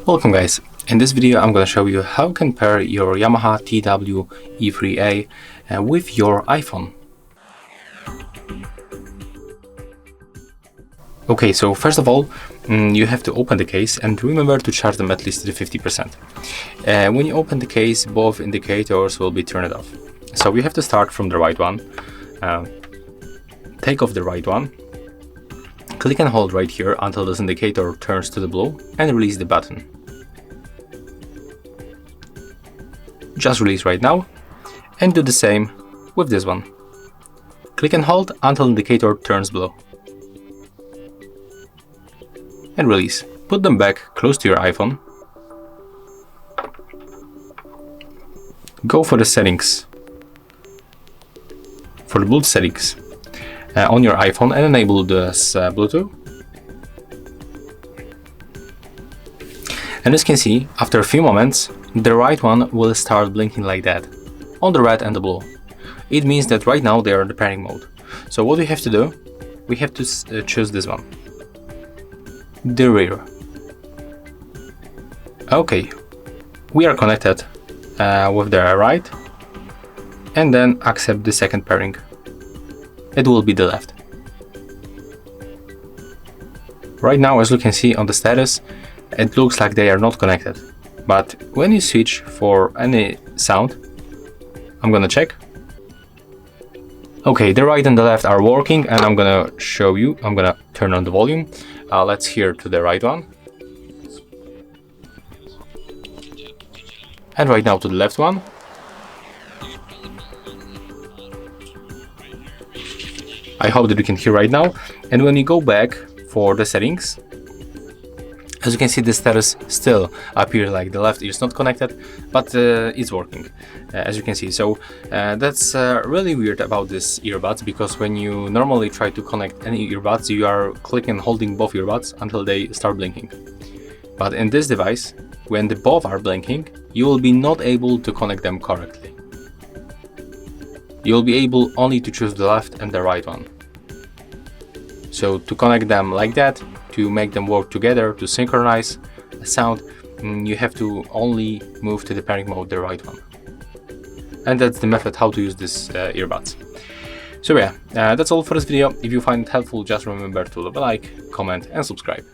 Welcome guys, in this video I'm going to show you how you can pair your Yamaha TW E3A with your iPhone. Okay, so first of all, you have to open the case and remember to charge them at least to the 50%. When you open the case, both indicators will be turned off. So you have to start from the right one, take off the right one, click and hold right here until this indicator turns to the blue and release the button. Just release right now and do the same with this one. Click and hold until indicator turns blue. And release. Put them back close to your iPhone. Go for the settings. For the Bluetooth settings on your iPhone and enable this Bluetooth. And as you can see, after a few moments, the right one will start blinking like that, on the red and the blue. It means that right now they are in the pairing mode. So what we have to do, we have to choose this one, the rear. Okay, we are connected with the right, and then accept the second pairing. It will be the left. Right now, as you can see on the status, it looks like they are not connected. But when you switch for any sound, I'm gonna check. Okay, the right and the left are working, and I'm gonna show you. I'm gonna turn on the volume. Let's hear to the right one. And right now to the left one. I hope that you can hear right now. And when you go back for the settings, as you can see, the status still appears like the left is not connected, but it's working, as you can see. So that's really weird about this earbuds, because when you normally try to connect any earbuds, you are clicking and holding both earbuds until they start blinking. But in this device, when the both are blinking, you will be not able to connect them correctly. You will be able only to choose the left and the right one. So to connect them like that, to make them work together, to synchronize the sound, you have to only move to the pairing mode, the right one. And that's the method how to use this earbuds. So yeah, that's all for this video. If you find it helpful, just remember to leave a like, comment and subscribe.